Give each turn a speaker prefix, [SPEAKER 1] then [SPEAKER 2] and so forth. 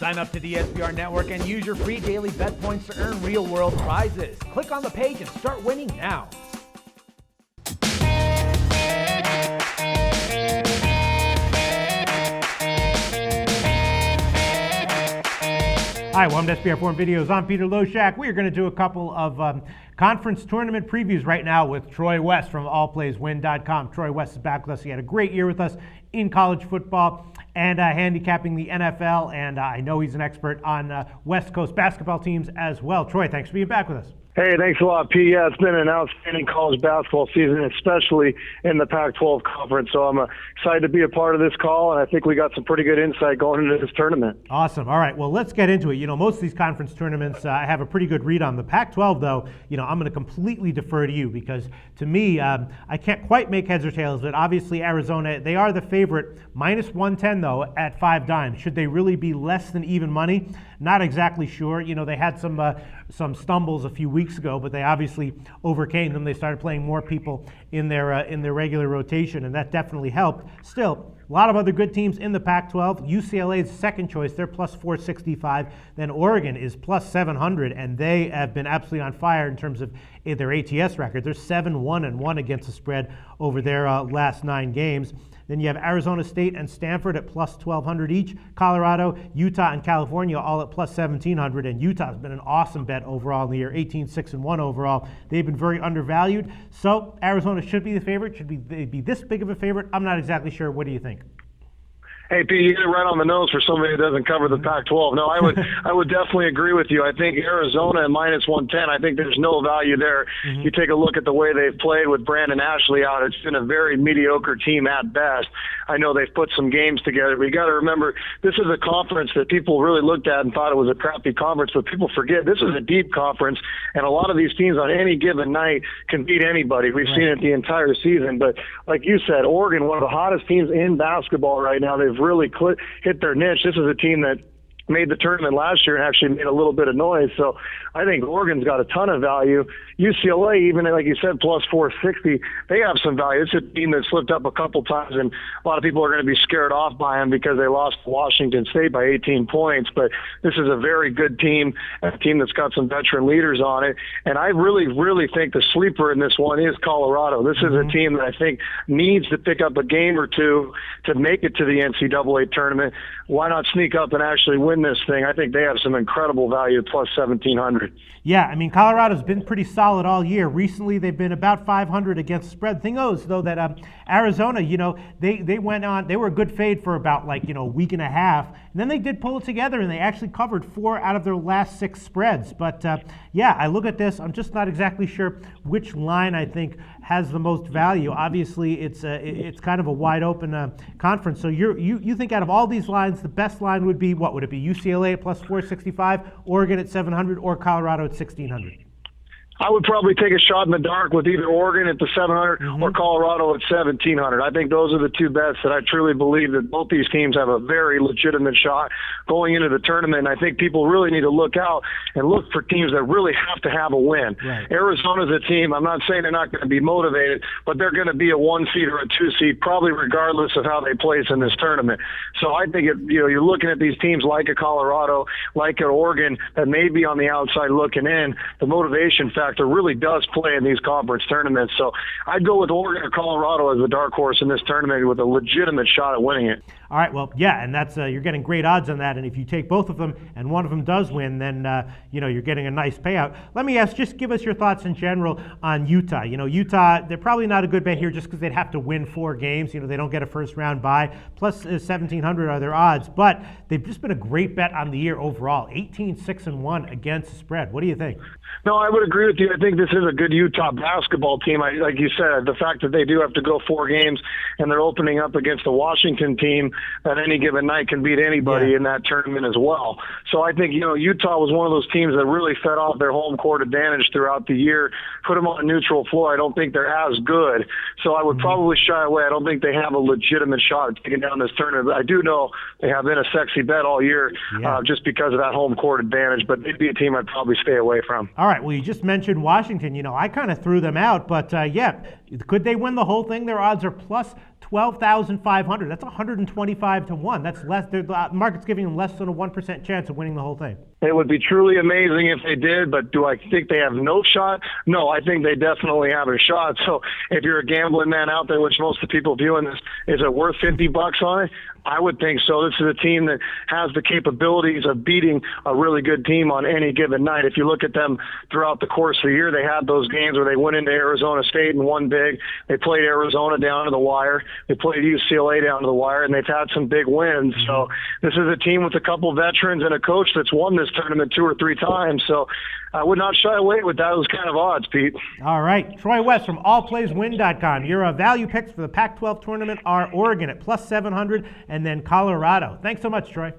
[SPEAKER 1] Sign up to the SBR Network and use your free daily bet points to earn real-world prizes. Click on the page and start winning now.
[SPEAKER 2] Hi, welcome to SBR Forum Videos. I'm Peter Loshak. We are going to do a couple of conference tournament previews right now with Troy West from allplayswin.com. Troy West is back with us. He had a great year with us in college football and handicapping the NFL, and I know he's an expert on West Coast basketball teams as well. Troy, thanks for being back with us.
[SPEAKER 3] Hey, thanks a lot, P. Yeah, it's been an outstanding college basketball season, especially in the Pac-12 conference. So I'm excited to be a part of this call, and I think we got some pretty good insight going into this tournament.
[SPEAKER 2] Awesome. All right, well, let's get into it. You know, most of these conference tournaments, I have a pretty good read on. The Pac-12, though, you know, I'm going to completely defer to you because, to me, I can't quite make heads or tails, but obviously Arizona, they are the favorite. Minus 110, though, at 5 dimes. Should they really be less than even money? Not exactly sure. You know, they had some stumbles a few weeks ago, but they obviously overcame them. They started playing more people in their regular rotation, and that definitely helped. Still, a lot of other good teams in the Pac-12. UCLA's second choice, they're plus 465. Then Oregon is plus 700, and they have been absolutely on fire in terms of their ATS record. They're 7-1-1 against the spread over their last 9 games. Then you have Arizona State and Stanford at plus 1,200 each. Colorado, Utah, and California all at plus 1,700. And Utah's been an awesome bet overall in the year, 18-6-1 overall. They've been very undervalued. So Arizona should be the favorite. Should they be this big of a favorite? I'm not exactly sure. What do you think?
[SPEAKER 3] Hey, Pete, you hit it right on the nose for somebody who doesn't cover the Pac-12. No, I would definitely agree with you. I think Arizona at minus 110, I think there's no value there. Mm-hmm. You take a look at the way they've played with Brandon Ashley out. It's been a very mediocre team at best. I know they've put some games together, but you got to remember, this is a conference that people really looked at and thought it was a crappy conference, but people forget this is a deep conference, and a lot of these teams on any given night can beat anybody. We've seen it the entire season, but like you said, Oregon, one of the hottest teams in basketball right now. They've really hit their niche. This is a team that made the tournament last year and actually made a little bit of noise. So I think Oregon's got a ton of value. UCLA, even like you said, plus 460, they have some value. It's a team that slipped up a couple times, and a lot of people are going to be scared off by them because they lost to Washington State by 18 points. But this is a very good team, a team that's got some veteran leaders on it. And I really, really think the sleeper in this one is Colorado. This is a team that I think needs to pick up a game or two to make it to the NCAA tournament. Why not sneak up and actually win this thing? I think they have some incredible value, plus 1,700.
[SPEAKER 2] Yeah, I mean, Colorado's been pretty solid all year. Recently, they've been about 500 against spread. Thing is, though, that Arizona, you know, they went on, they were a good fade for about, like, you know, a week and a half. And then they did pull it together, and they actually covered 4 out of their last 6 spreads. But, yeah, I look at this. I'm just not exactly sure which line I think has the most value. Obviously, it's kind of a wide open conference. So you think out of all these lines, the best line would be, what would it be? UCLA at plus 465, Oregon at 700, or Colorado at 1,600?
[SPEAKER 3] I would probably take a shot in the dark with either Oregon at the 700 or Colorado at 1,700. I think those are the two bets that I truly believe that both these teams have a very legitimate shot going into the tournament. And I think people really need to look out and look for teams that really have to have a win. Right. Arizona's a team, I'm not saying they're not going to be motivated, but they're going to be a 1 seed or a 2 seed, probably regardless of how they place in this tournament. So I think you're looking at these teams like a Colorado, like an Oregon, that may be on the outside looking in. The motivation factor really does play in these conference tournaments. So I'd go with Oregon or Colorado as the dark horse in this tournament with a legitimate shot at winning it.
[SPEAKER 2] All right, well, yeah, and that's you're getting great odds on that. And if you take both of them and one of them does win, then you know, you're getting a nice payout. Let me ask, just give us your thoughts in general on Utah. You know, Utah, they're probably not a good bet here just because they'd have to win 4 games. You know, they don't get a first round bye. Plus 1,700 are their odds, but they've just been a great bet on the year overall. 18-6-1 against the spread. What do you think?
[SPEAKER 3] No, I would agree with you. I think this is a good Utah basketball team. Like you said, the fact that they do have to go 4 games and they're opening up against a Washington team that any given night can beat anybody in that tournament as well. So I think, you know, Utah was one of those teams that really fed off their home court advantage throughout the year, put them on a neutral floor. I don't think they're as good. So I would probably shy away. I don't think they have a legitimate shot at taking down this tournament. But I do know they have been a sexy bet all year just because of that home court advantage. But they'd be a team I'd probably stay away from.
[SPEAKER 2] All right. Well, you just mentioned Washington. You know, I kind of threw them out. But, yeah, Could they win the whole thing? Their odds are plus 12,500. That's 125 to 1. That's less. The market's giving them less than a 1% chance of winning the whole thing.
[SPEAKER 3] It would be truly amazing if they did, but do I think they have no shot? No, I think they definitely have a shot. So if you're a gambling man out there, which most of the people viewing this, is it worth $50 on it? I would think so. This is a team that has the capabilities of beating a really good team on any given night. If you look at them throughout the course of the year, they had those games where they went into Arizona State and won big. They played Arizona down to the wire. They played UCLA down to the wire, and they've had some big wins. So this is a team with a couple veterans and a coach that's won this tournament 2 or 3 times. So I would not shy away with those kind of odds, Pete.
[SPEAKER 2] All right. Troy West from allplayswin.com. Your value picks for the Pac-12 tournament are Oregon at plus 700 and then Colorado. Thanks so much, Troy.